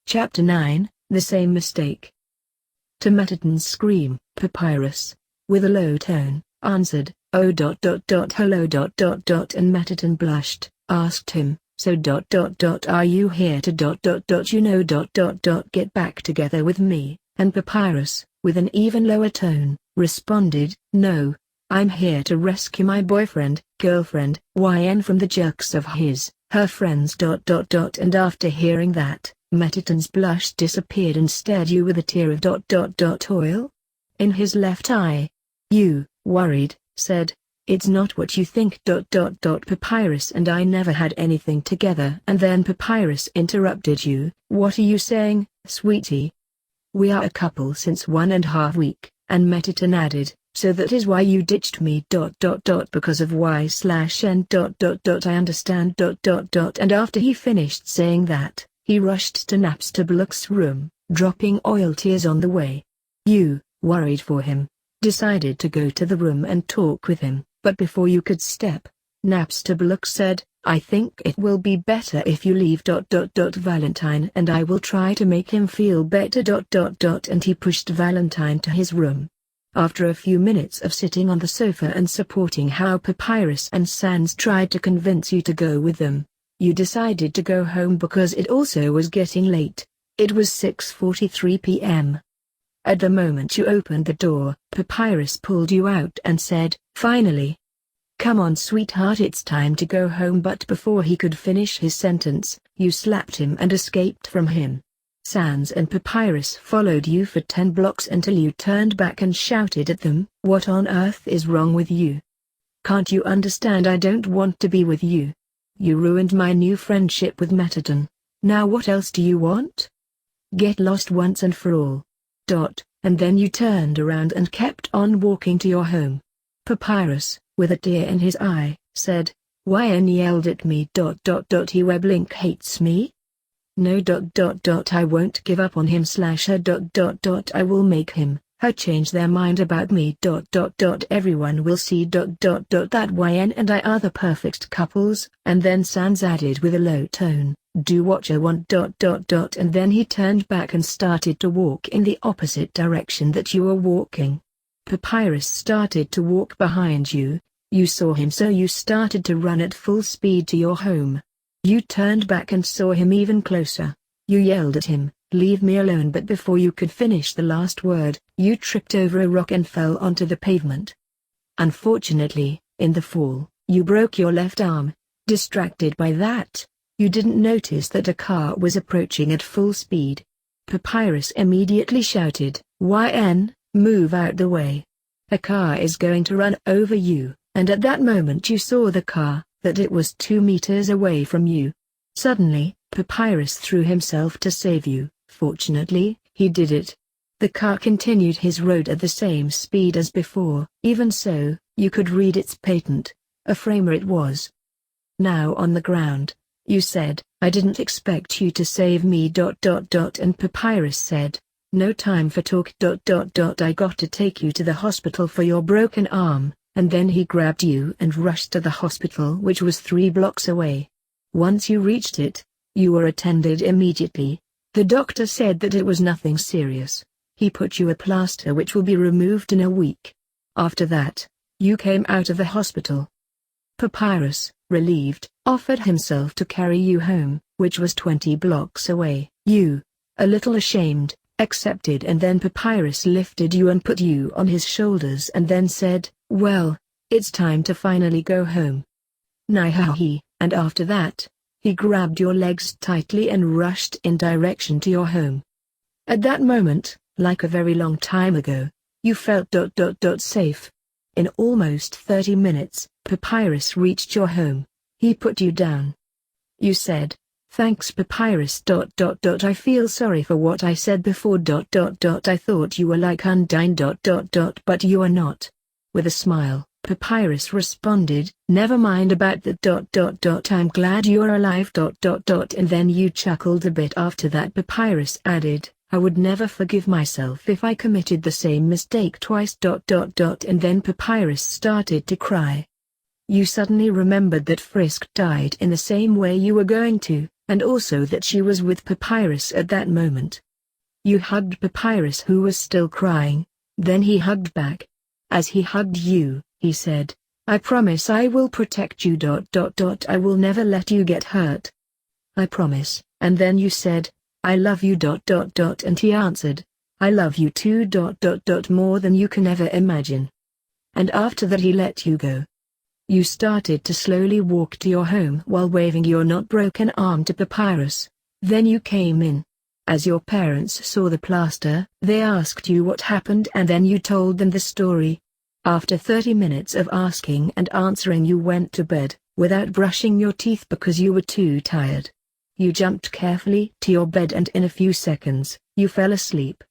Chapter 9, The Same Mistake. To Metaton's scream, Papyrus, with a low tone, answered, "Oh hello and Metaton blushed, asked him, "So are you here to get back together with me?" And Papyrus, with an even lower tone, responded, "No, I'm here to rescue my boyfriend, girlfriend, YN from the jerks of her friends. And after hearing that, Metaton's blush disappeared and stared you with a tear of oil in his left eye. You, worried, said, "It's not what you think. Papyrus and I never had anything together." And then Papyrus interrupted you, "What are you saying, sweetie? We are a couple since 1.5 weeks, and Metaton added, "So that is why you ditched me. Because of Y/N. I understand. And after he finished saying that, he rushed to Napstablook's room, dropping oil tears on the way. You, worried for him, decided to go to the room and talk with him, but before you could step, Napstablook said, "I think it will be better if you leave. Valentine and I will try to make him feel better. And he pushed Valentine to his room. After a few minutes of sitting on the sofa and supporting how Papyrus and Sans tried to convince you to go with them, you decided to go home because it also was getting late. It was 6:43 p.m. At the moment you opened the door, Papyrus pulled you out and said, "Finally. Come on, sweetheart, it's time to go home." But before he could finish his sentence, you slapped him and escaped from him. Sans and Papyrus followed you for 10 blocks until you turned back and shouted at them, "What on earth is wrong with you? Can't you understand I don't want to be with you? You ruined my new friendship with Metaton. Now what else do you want? Get lost once and for all." And then you turned around and kept on walking to your home. Papyrus, with a tear in his eye, said, "YN yelled at me. He Weblink hates me? No. I won't give up on him/her. I will make her change their mind about me. Everyone will see. That YN and I are the perfect couples." And then Sans added with a low tone, "Do what you want. And then he turned back and started to walk in the opposite direction that you were walking. Papyrus started to walk behind you. You saw him, so you started to run at full speed to your home. You turned back and saw him even closer. You yelled at him, "Leave me alone," but before you could finish the last word, you tripped over a rock and fell onto the pavement. Unfortunately, in the fall, you broke your left arm. Distracted by that, you didn't notice that a car was approaching at full speed. Papyrus immediately shouted, "YN, move out the way. A car is going to run over you," and at that moment you saw the car, that it was 2 meters away from you. Suddenly, Papyrus threw himself to save you. Fortunately, he did it. The car continued his road at the same speed as before. Even so, you could read its patent. A framer it was. Now on the ground, you said, "I didn't expect you to save me. And Papyrus said, "No time for talk. I got to take you to the hospital for your broken arm." And then he grabbed you and rushed to the hospital, which was 3 blocks away. Once you reached it, you were attended immediately. The doctor said that it was nothing serious. He put you a plaster which will be removed in a week. After that, you came out of the hospital. Papyrus, relieved, offered himself to carry you home, which was 20 blocks away. You, a little ashamed, accepted, and then Papyrus lifted you and put you on his shoulders and then said, "Well, it's time to finally go home. Now he," and after that, he grabbed your legs tightly and rushed in direction to your home. At that moment, like a very long time ago, you felt safe. In almost 30 minutes, Papyrus reached your home. He put you down. You said, "Thanks, Papyrus. I feel sorry for what I said before. I thought you were like Undyne. But you are not." With a smile, Papyrus responded, "Never mind about the. I'm glad you're alive. And then you chuckled a bit. After that Papyrus added, "I would never forgive myself if I committed the same mistake twice. And then Papyrus started to cry. You suddenly remembered that Frisk died in the same way you were going to. and also that she was with Papyrus at that moment. You hugged Papyrus, who was still crying, then he hugged back. As he hugged you, he said, "I promise I will protect you. I will never let you get hurt. I promise." And then you said, "I love you. And he answered, "I love you too. More than you can ever imagine." And after that he let you go. You started to slowly walk to your home while waving your not broken arm to Papyrus. Then you came in. As your parents saw the plaster, they asked you what happened, and then you told them the story. After 30 minutes of asking and answering, you went to bed, without brushing your teeth because you were too tired. You jumped carefully to your bed and in a few seconds, you fell asleep.